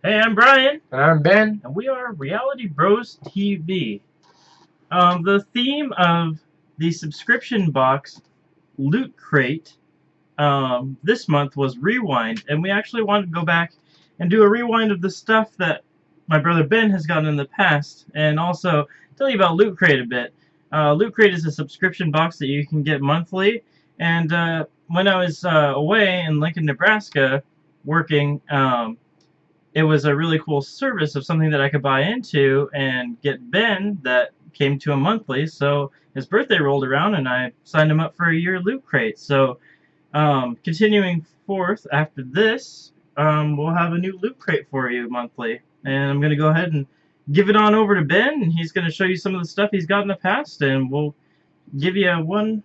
Hey, I'm Brian, And I'm Ben. and we are Reality Bros TV. The theme of the subscription box Loot Crate this month was Rewind, and we actually wanted to go back and do a rewind of the stuff that my brother Ben has gotten in the past, and also tell you about Loot Crate a bit. Loot Crate is a subscription box that you can get monthly, and when I was away in Lincoln, Nebraska, working, it was a really cool service of something that I could buy into and get Ben that came to a monthly. So his birthday rolled around and I signed him up for a year Loot Crate. So continuing forth after this, we'll have a new Loot Crate for you monthly. And I'm going to go ahead and give it on over to Ben, and he's going to show you some of the stuff he's got in the past, and we'll give you one,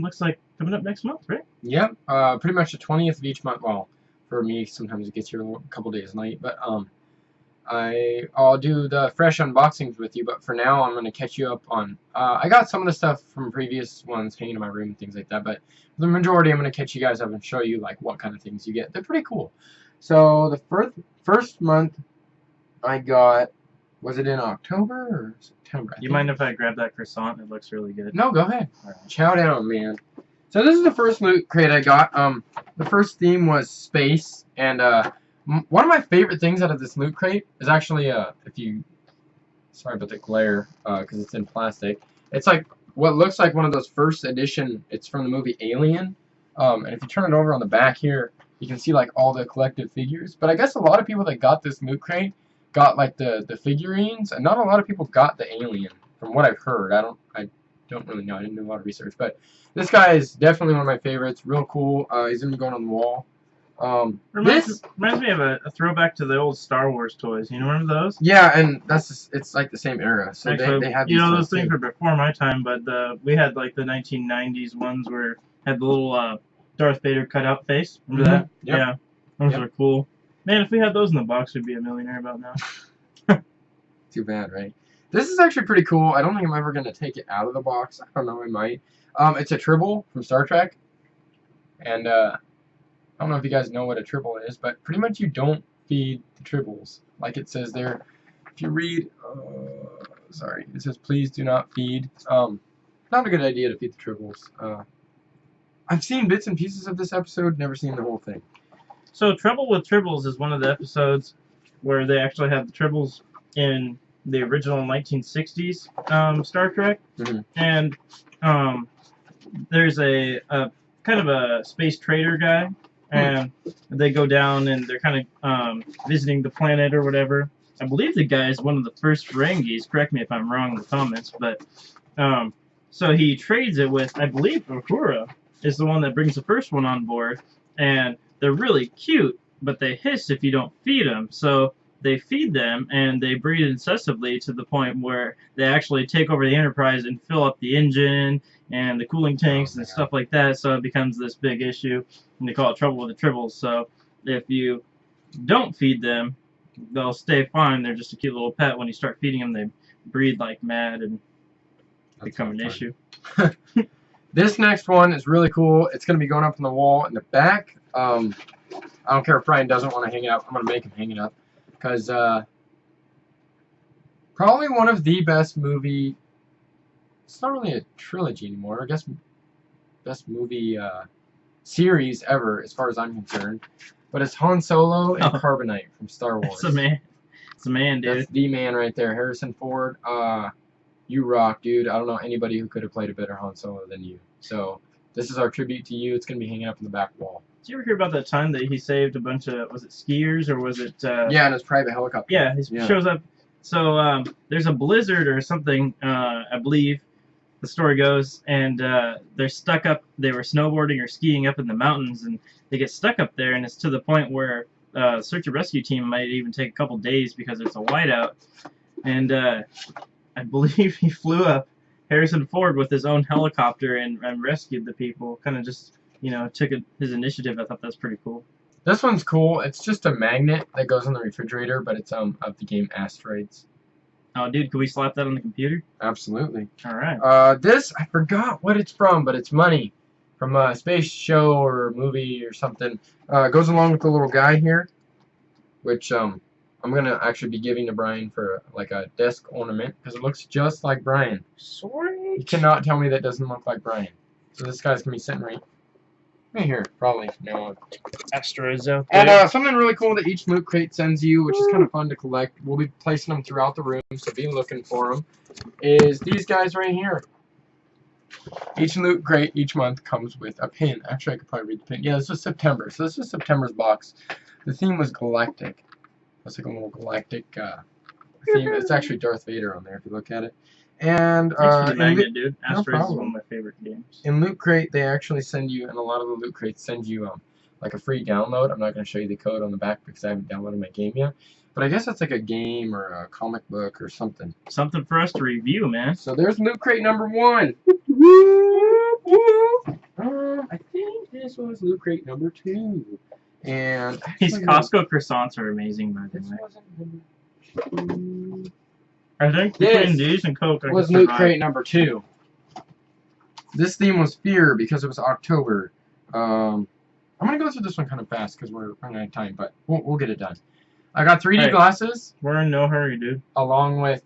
looks like coming up next month, right? Yep. Pretty much the 20th of each month. Well, for me, sometimes it gets here a couple days late, but I'll do the fresh unboxings with you. But for now, I'm gonna catch you up on. I got some of the stuff from previous ones hanging in my room and things like that. But for the majority, I'm gonna catch you guys up and show you like what kind of things you get. They're pretty cool. So the first month I got, was it in October or September? You mind if I grab that croissant? It looks really good. No, go ahead. All right. Chow down, man. So this is the first Loot Crate I got. The first theme was space, and one of my favorite things out of this Loot Crate is actually sorry about the glare, because it's in plastic. It's like what looks like one of those first edition. It's from the movie Alien, and if you turn it over on the back here, you can see like all the collective figures. But I guess a lot of people that got this Loot Crate got like the figurines, and not a lot of people got the Alien, from what I've heard. I don't really know. I didn't do a lot of research, but this guy is definitely one of my favorites. Real cool. He's gonna be going on the wall. Reminds me of a throwback to the old Star Wars toys. You remember those? Yeah, and it's like the same era. So Actually, they had you these know, those things too. were before my time, but we had like the 1990s ones where had the little Darth Vader cutout face. Remember that? Yep. Yeah, those Yep. were cool. Man, if we had those in the box, we'd be a millionaire about now. Too bad, right? This is actually pretty cool. I don't think I'm ever gonna take it out of the box. I don't know. I might. It's a Tribble from Star Trek, and I don't know if you guys know what a Tribble is, but pretty much you don't feed the Tribbles, like it says there. If you read, sorry, it says please do not feed. Not a good idea to feed the Tribbles. I've seen bits and pieces of this episode, never seen the whole thing. So, Trouble with Tribbles is one of the episodes where they actually have the Tribbles in the original 1960s Star Trek, and there's a kind of a space trader guy, and they go down and they're kind of visiting the planet or whatever. I believe the guy is one of the first Ferengis. Correct me if I'm wrong in the comments, but so he trades it with, I believe, Uhura is the one that brings the first one on board, and they're really cute, but they hiss if you don't feed them. So they feed them, and they breed incessantly to the point where they actually take over the Enterprise and fill up the engine and the cooling tanks and stuff like that. So it becomes this big issue, and they call it Trouble with the Tribbles. So if you don't feed them, they'll stay fine. They're just a cute little pet. When you start feeding them, they breed like mad and become an issue. This next one is really cool. It's going to be going up on the wall in the back. I don't care if Brian doesn't want to hang it up. I'm going to make him hang it up. Because probably one of the best movie... It's not really a trilogy anymore. I guess best movie series ever, as far as I'm concerned. But it's Han Solo and Carbonite from Star Wars. It's a man. It's a man, dude. That's the man right there. Harrison Ford. You rock, dude. I don't know anybody who could have played a better Han Solo than you. So this is our tribute to you. It's going to be hanging up in the back wall. Did you ever hear about that time that he saved a bunch of, was it skiers or was it... yeah, in his private helicopter. Yeah, he shows up. So there's a blizzard or something, I believe, the story goes, and they're stuck up, they were snowboarding or skiing up in the mountains, and they get stuck up there, and it's to the point where search and rescue team might even take a couple days because it's a whiteout. And I believe he flew up Harrison Ford with his own helicopter and rescued the people. Kind of just, you know, took his initiative. I thought that's pretty cool. This one's cool. It's just a magnet that goes on the refrigerator, but it's of the game Asteroids. Oh, dude, could we slap that on the computer? Absolutely. All right. This, I forgot what it's from, but it's money from a space show or movie or something. It goes along with the little guy here, which I'm gonna actually be giving to Brian for like a desk ornament because it looks just like Brian. Sweet. You cannot tell me that doesn't look like Brian. So this guy's gonna be sitting right here, probably. No. Asteroids out there. And something really cool that each Loot Crate sends you, which is kind of fun to collect. We'll be placing them throughout the room, so be looking for them. Is these guys right here. Each Loot Crate each month comes with a pin. Actually, I could probably read the pin. Yeah, this was September. So this was September's box. The theme was galactic. It's like a little galactic theme. It's actually Darth Vader on there if you look at it. And Thanks for the magnet, dude. No Asteroids is problem. one of my favorite games. In Loot Crate, they actually send you, and a lot of the Loot Crates send you like a free download. I'm not going to show you the code on the back because I haven't downloaded my game yet. But I guess it's like a game or a comic book or something. Something for us to review, man. So there's Loot Crate number 1. I think this was Loot Crate number 2. And These Costco croissants are amazing, by the this way. wasn't number 2. I think This between these and Coke, I was could Loot survive. Crate number 2. This theme was fear because it was October. I'm gonna go through this one kind of fast because we're running out of time, but we'll get it done. I got 3D Hey. glasses We're in no hurry, dude. along with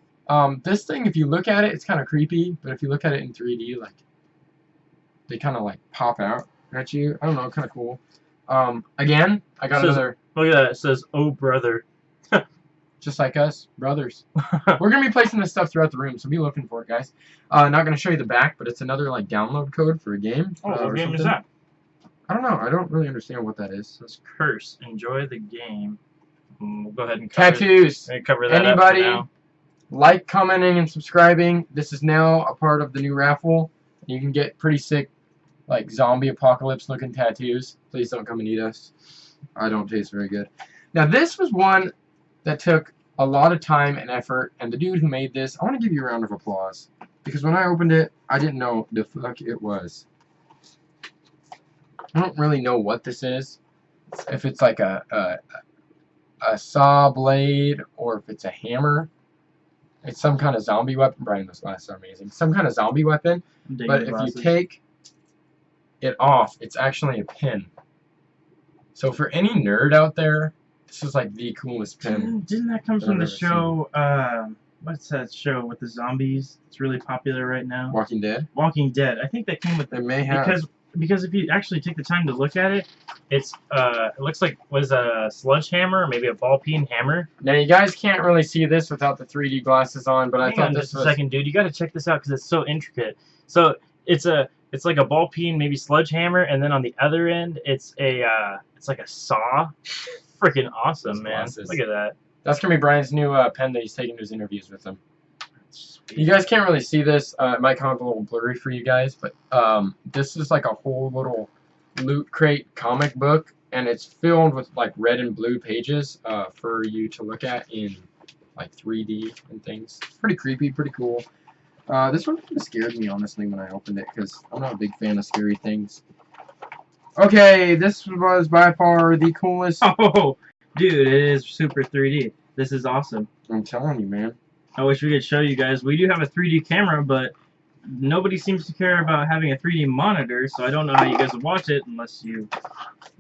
this thing. If you look at it, it's kind of creepy, but if you look at it in 3D, like they kind of like pop out at you. I don't know, kind of cool. Again, I got another. Look at that. It says, "Oh, brother." Just like us, brothers. We're going to be placing this stuff throughout the room, so be looking for it, guys. Not going to show you the back, but it's another like download code for a game. Oh, or what game is something. that? I don't know. I don't really understand what that is. It says Curse. Enjoy the game. We'll go ahead and cover Tattoos. cover that Anybody up for now. like, commenting, and subscribing. This is now a part of the new raffle. You can get pretty sick, like zombie apocalypse looking tattoos. Please don't come and eat us. I don't taste very good. Now this was one that took a lot of time and effort, and the dude who made this, I want to give you a round of applause because when I opened it, I didn't know the fuck it was. I don't really know what this is. If it's like a saw blade or if it's a hammer. It's some kind of zombie weapon. Brian, those glasses are amazing. Some kind of zombie weapon. I'm digging But the if glasses. you take it off, it's actually a pin. So for any nerd out there, this is like the coolest pin. Didn't that come I've from the ever seen. show? What's that show with the zombies? It's really popular right now. Walking Dead. Walking Dead. I think that came with They may have. because if you actually take the time to look at it, it looks like was a sledgehammer or maybe a ball peen hammer. Now you guys can't really see this without the 3D glasses on, but I Hang thought on this just a was. second, dude. You got to check this out because it's so intricate. So it's like a ball peen, maybe sledgehammer, and then on the other end, it's like a saw. Freaking awesome, Those man! glasses. Look at that. That's gonna be Brian's new pen that he's taking to his interviews with him. Sweet. You guys can't really see this. It might come up a little blurry for you guys, but this is like a whole little Loot Crate comic book, and it's filled with like red and blue pages for you to look at in like 3D and things. Pretty creepy, pretty cool. This one kind of scared me honestly when I opened it because I'm not a big fan of scary things. Okay, this was by far the coolest. Oh, dude, it is super 3D. This is awesome. I'm telling you, man. I wish we could show you guys. We do have a 3D camera, but nobody seems to care about having a 3D monitor, so I don't know how you guys would watch it unless you...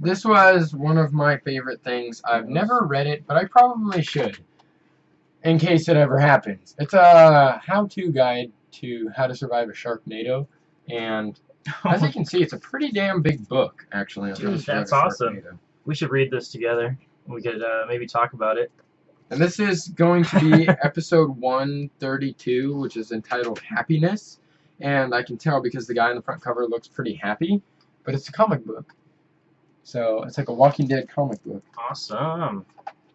This was one of my favorite things. I've never read it, but I probably should, in case it ever happens. It's a how-to guide to how to survive a Sharknado, and as you can see, it's a pretty damn big book, actually. on how to Dude, survive that's a awesome. Sharknado. We should read this together. We could maybe talk about it. And this is going to be episode 132, which is entitled Happiness. And I can tell because the guy on the front cover looks pretty happy, but it's a comic book. So it's like a Walking Dead comic book. Awesome.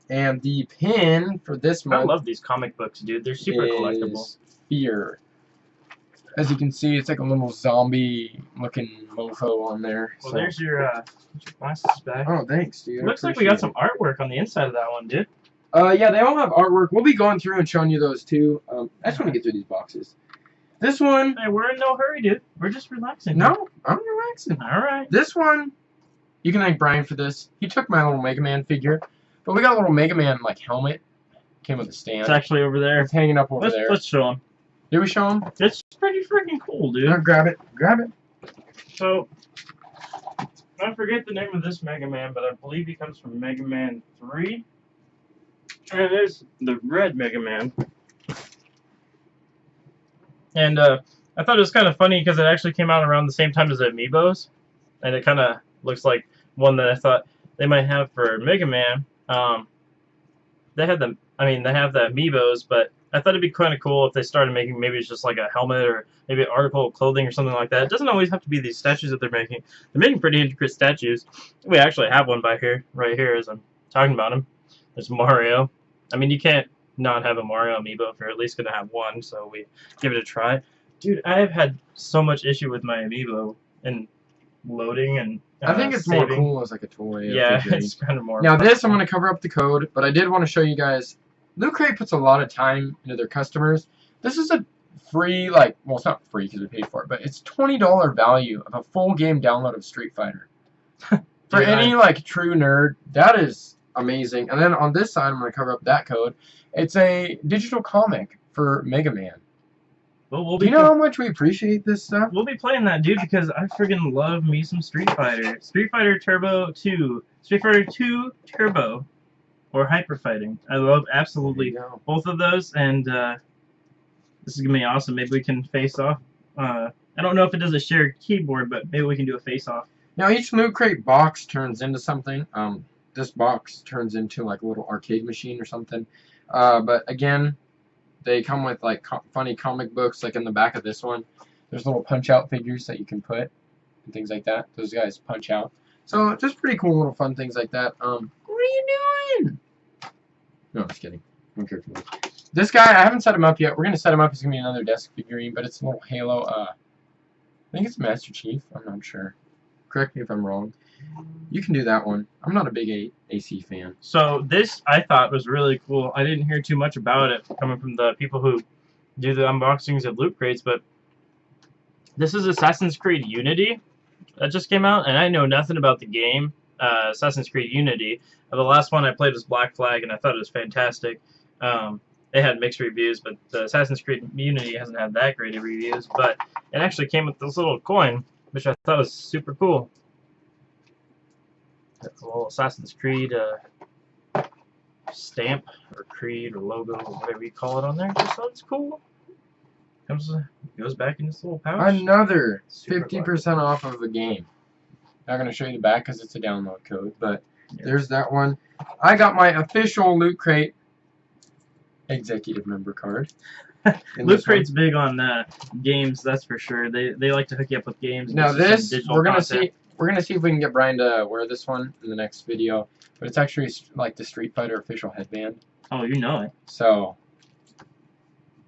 And the pin for this I month love these comic books, dude. They're super collectible. is Fear. As you can see, it's like a little zombie-looking mofo on there. Well, so. there's your glasses back. Oh, thanks, dude. I Looks like we appreciate got some artwork on the inside of that one, dude. Yeah, they all have artwork. We'll be going through and showing you those too. I just want to get through these boxes. This one, Hey, we're in no hurry, dude. We're just relaxing. no, I'm relaxing. All right. This one, you can thank Brian for this. He took my little Mega Man figure, but we got a little Mega Man like helmet. Came with a stand. It's actually over there. It's hanging up over there. Let's show them. Did we show him? It's pretty freaking cool, dude. Grab it. Grab it. So, I forget the name of this Mega Man, but I believe he comes from Mega Man 3. And there's the red Mega Man. And I thought it was kind of funny because it actually came out around the same time as the Amiibos, and it kind of looks like one that I thought they might have for Mega Man. They have the Amiibos, but I thought it'd be kind of cool if they started making maybe it's just like a helmet or maybe an article of clothing or something like that. It doesn't always have to be these statues that they're making. They're making pretty intricate statues. We actually have one right here as I'm talking about him. There's Mario. I mean, you can't not have a Mario amiibo if you're at least going to have one, so we give it a try. Dude, I have had so much issue with my amiibo and loading and I think it's saving. more cool as like a toy. Yeah, it's kind of more. Now this, I'm going to cover up the code, but I did want to show you guys, LootCrate puts a lot of time into their customers. This is a free, well, it's not free because we paid for it, but it's $20 value of a full game download of Street Fighter. For any, true nerd, that is amazing. And then on this side, I'm going to cover up that code. It's a digital comic for Mega Man. Well, do you know how much we appreciate this stuff? We'll be playing that, dude, because I friggin' love me some Street Fighter. Street Fighter Turbo 2. Street Fighter 2 Turbo. Or Hyper Fighting. I love absolutely both of those, and this is going to be awesome. Maybe we can face off. I don't know if it does a shared keyboard, but maybe we can do a face off. Now, each LootCrate box turns into something. This box turns into like a little arcade machine or something. But again, they come with like funny comic books, like in the back of this one. There's little punch-out figures that you can put and things like that. Those guys punch out. So just pretty cool little fun things like that. What are you doing? No, just kidding. I don't care for this. This guy, I haven't set him up yet. We're gonna set him up. He's gonna be another desk figurine, but it's a little Halo. I think it's Master Chief. I'm not sure. Correct me if I'm wrong. You can do that one. I'm not a big AC fan. So this I thought was really cool. I didn't hear too much about it coming from the people who do the unboxings of Loot Crates, but this is Assassin's Creed Unity that just came out, and I know nothing about the game, Assassin's Creed Unity. The last one I played was Black Flag, and I thought it was fantastic. It had mixed reviews, but the Assassin's Creed Unity hasn't had that great of reviews, but it actually came with this little coin, which I thought was super cool. That's a little Assassin's Creed stamp or creed or logo or whatever you call it on there. Just thought it's cool. Goes back in this little pouch. Another 50% off of a game. Not going to show you the back because it's a download code, but there's that one. I got my official Loot Crate executive member card. Loot Crate's big on games, that's for sure. They like to hook you up with games. Now this, we're gonna see if we can get Brian to wear this one in the next video. But it's actually like the Street Fighter official headband. Oh, you know it. So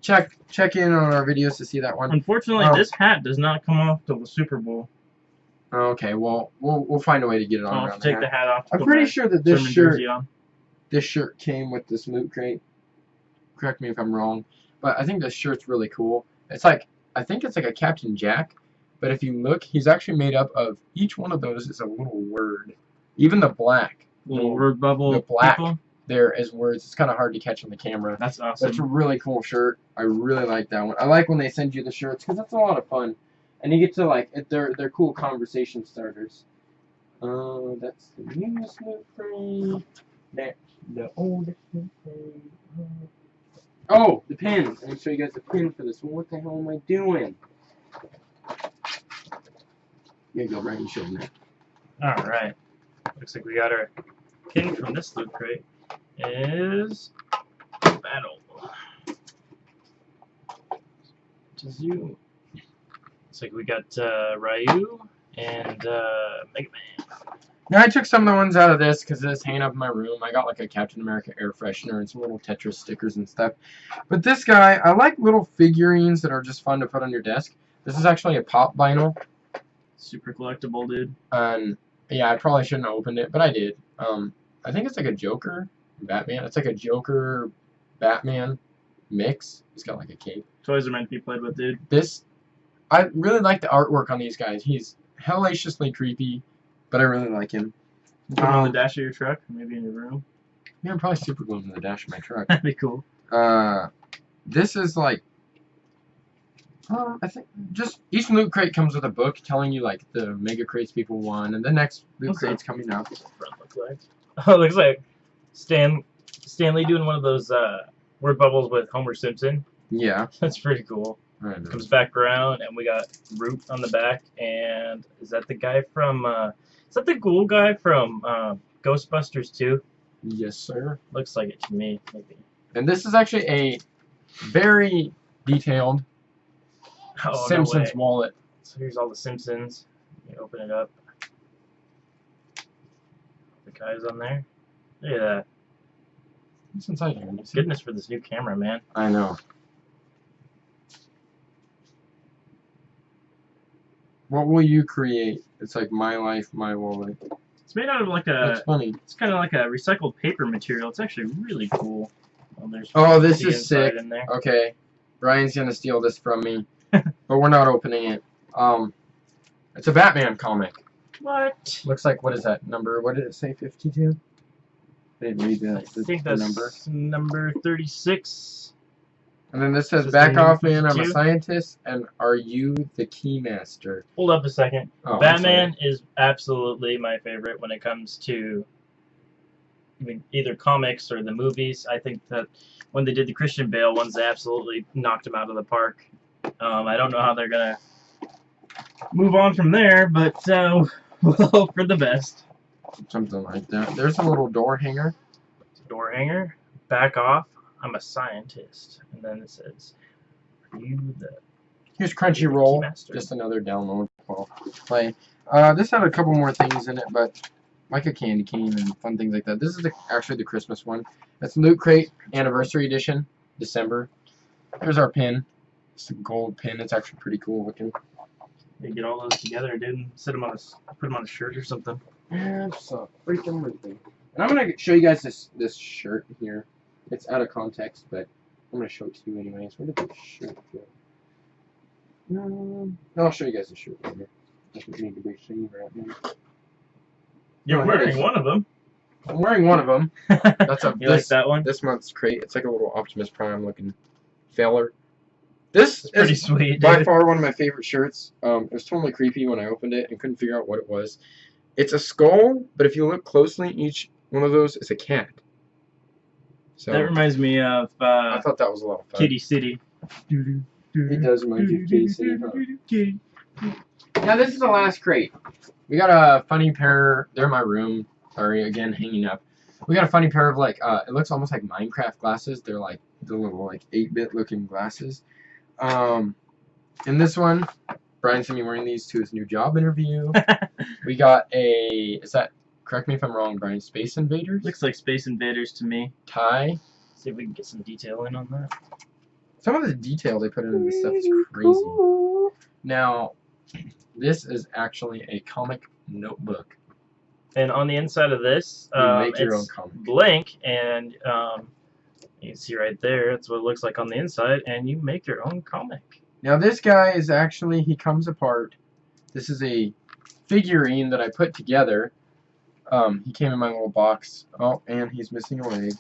check in on our videos to see that one. Unfortunately, this hat does not come off till the Super Bowl. Okay, well we'll find a way to get it on. I'll have to take the hat off. I'm pretty sure that this shirt came with this Loot Crate. Correct me if I'm wrong, but I think this shirt's really cool. It's like, I think it's like a Captain Jack, but if you look, he's actually made up of, each one of those is a little word. Even the black. Little word bubble. The black people. There is words. It's kind of hard to catch on the camera. That's awesome. That's a really cool shirt. I really like that one. I like when they send you the shirts because that's a lot of fun, and you get to they're cool conversation starters. That's the newest Loot Crate. That's the oldest Loot Crate. Oh, the pins. I'm going to show you guys the pin for this one. What the hell am I doing? Here you go, Brian. You show them that. Alright. Looks like we got our pin from this Loot Crate. Is Battle. Jizu. Looks like we got Ryu and Mega Man. Now I took some of the ones out of this because it's hanging up in my room. I got like a Captain America air freshener and some little Tetris stickers and stuff. But this guy, I like little figurines that are just fun to put on your desk. This is actually a pop vinyl. Super collectible, dude. Yeah, I probably shouldn't have opened it, but I did. I think it's like a Joker Batman. It's like a Joker Batman mix. He's got like a cape. Toys are meant to be played with, dude. I really like the artwork on these guys. He's hellaciously creepy, but I really like him. You put him on the dash of your truck, or maybe in your room. Yeah, I'm probably super glue him in the dash of my truck. That'd be cool. This is like, I think just each Loot Crate comes with a book telling you like the mega crates people won, and the next Loot Crate's coming up. What's the front look like? Oh, it looks like Stan Stanley doing one of those word bubbles with Homer Simpson. Yeah. That's pretty cool. I know. Comes back around, and we got Root on the back. And is that the guy from? Is that the ghoul guy from Ghostbusters 2? Yes, sir. Looks like it to me, maybe. And this is actually a very detailed Simpsons wallet. So here's all the Simpsons. You open it up. The guy's on there. Look at that. What's inside here? Goodness for this new camera, man. I know. What will you create? It's like my life, my wallet. It's made out of like a. That's funny. It's kind of like a recycled paper material. It's actually really cool. Oh, this is sick. Okay, Brian's gonna steal this from me, but we're not opening it. It's a Batman comic. What? Looks like, what is that number? What did it say? 52. I didn't read that. I think that's number 36. And then this says, "Back off, man. I'm a scientist, and are you the keymaster?" Hold up a second. Oh, Batman is absolutely my favorite when it comes to either comics or the movies. I think that when they did the Christian Bale ones, they absolutely knocked him out of the park. I don't know how they're gonna move on from there, but we'll hope for the best. Something like that. There's a little door hanger. Door hanger. Back off. I'm a scientist. And then it says, "Are you the?" Here's Crunchyroll. Just another download while play. This had a couple more things in it, but like a candy cane and fun things like that. This is actually the Christmas one. That's Loot Crate Anniversary Edition, December. Here's our pin. It's a gold pin. It's actually pretty cool looking. They get all those together, dude, and put them on a shirt or something. Absolutely. And I'm gonna show you guys this shirt here. It's out of context, but I'm gonna show it to you anyways. Where did this shirt go? I'll show you guys the shirt right here. Doesn't need to be seen right now. You're wearing one of them. I'm wearing one of them. That's a like that one? This month's crate. It's like a little Optimus Prime looking feller. This is pretty sweet, dude. By far one of my favorite shirts. It was totally creepy when I opened it and couldn't figure out what it was. It's a skull, but if you look closely, each one of those is a cat. So that reminds me of I thought that was a lot of fun. Kitty City. It does remind you of Kitty City, huh? Now this is the last crate. We got a funny pair. They're in my room. Sorry, again, hanging up. We got a funny pair of like, it looks almost like Minecraft glasses. They're like the little like 8-bit looking glasses. In this one, Brian's gonna be wearing these to his new job interview. We got a, correct me if I'm wrong, Brian, Space Invaders? Looks like Space Invaders to me. Tie. See if we can get some detail in on that. Some of the detail they put into this stuff is crazy. Now, this is actually a comic notebook. And on the inside of this, make your own it's comic. blank, and you can see right there, that's what it looks like on the inside, and you make your own comic. Now this guy is actually, he comes apart. This is a figurine that I put together. He came in my little box. Oh, and he's missing a leg.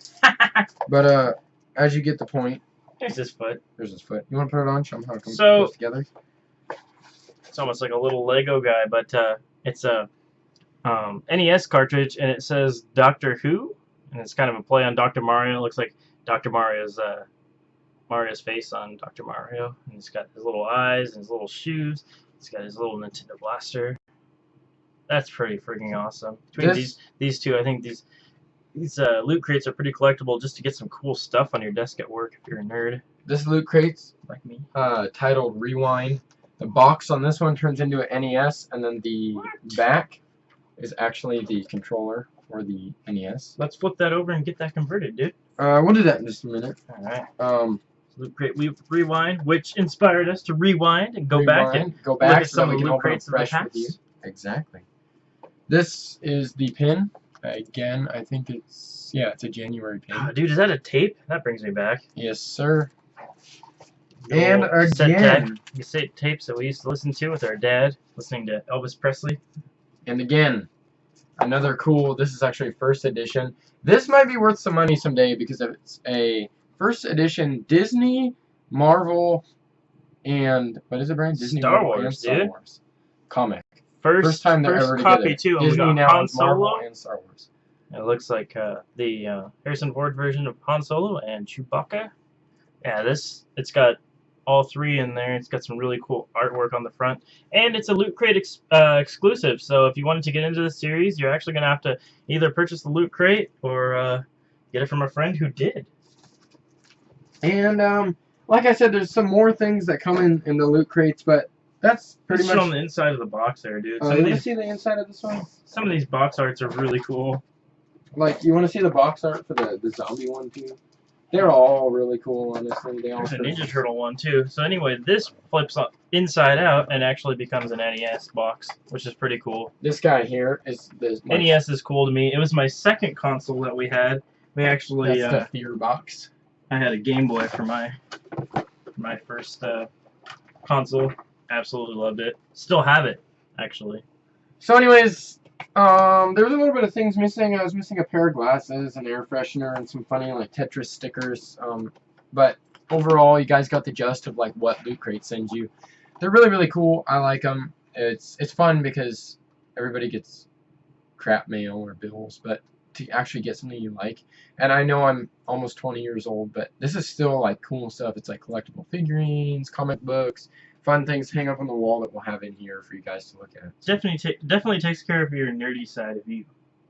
But as you get the point. Here's his foot. There's his foot. You want to put it on? Show him how it comes together. It's almost like a little Lego guy, but it's a NES cartridge, and it says Doctor Who, and it's kind of a play on Dr. Mario. It looks like Dr. Mario's face on Dr. Mario, and he's got his little eyes and his little shoes. He's got his little Nintendo blaster. That's pretty freaking awesome. Between these two, I think these loot crates are pretty collectible just to get some cool stuff on your desk at work if you're a nerd. This loot crate's like me. Titled Rewind. The box on this one turns into an NES, and then the back is actually the controller for the NES. Let's flip that over and get that converted, dude. We'll do that in just a minute. Alright. Loot Crate Rewind, which inspired us to rewind and go back look at some of the loot crates of the past. Exactly. This is the pin. Again, I think it's a January pin. Oh, dude, is that a tape? That brings me back. Yes, sir. And again, you say tapes that we used to listen to with our dad, listening to Elvis Presley. And again, another cool. This is actually first edition. This might be worth some money someday because it's a first edition Disney, Marvel, and what is it, Brian? Disney, Star Wars, and Star Wars comic. First time they're ever copy together. too. Disney we got now Han has Marvel Solo and Star Wars. It looks like the Harrison Ford version of Han Solo and Chewbacca. Yeah, it's got all three in there. It's got some really cool artwork on the front, and it's a Loot Crate exclusive. So if you wanted to get into the series, you're actually gonna have to either purchase the Loot Crate or get it from a friend who did. And like I said, there's some more things that come in the Loot Crates, but that's pretty much. It's on the inside of the box there, dude. You want to see the inside of this one? Some of these box arts are really cool. Like, you want to see the box art for the zombie one too? They're all really cool, honestly. There's a Ninja Turtle one too. So anyway, this flips up inside out and actually becomes an NES box, which is pretty cool. This guy here is NES is cool to me. It was my second console that we had. We actually that's the Fear box. I had a Game Boy for my first console. Absolutely loved it. Still have it, actually. So anyways, there was a little bit of things missing. I was missing a pair of glasses, an air freshener, and some funny like Tetris stickers. But overall, you guys got the gist of like what Loot Crate sends you. They're really, really cool. I like them. It's fun because everybody gets crap mail or bills, but to actually get something you like. And I know I'm almost 20 years old, but this is still like cool stuff. It's like collectible figurines, comic books, fun things to hang up on the wall that we'll have in here for you guys to look at. Definitely takes care of your nerdy side of you.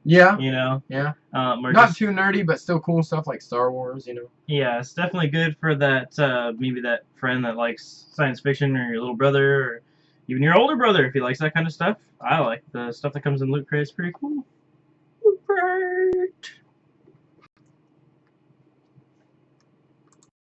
Yeah. You know? Yeah. Not too nerdy, but still cool stuff like Star Wars, you know? Yeah, it's definitely good for that, maybe that friend that likes science fiction, or your little brother, or even your older brother if he likes that kind of stuff. I like the stuff that comes in Loot Crate. It's pretty cool. Loot Crate!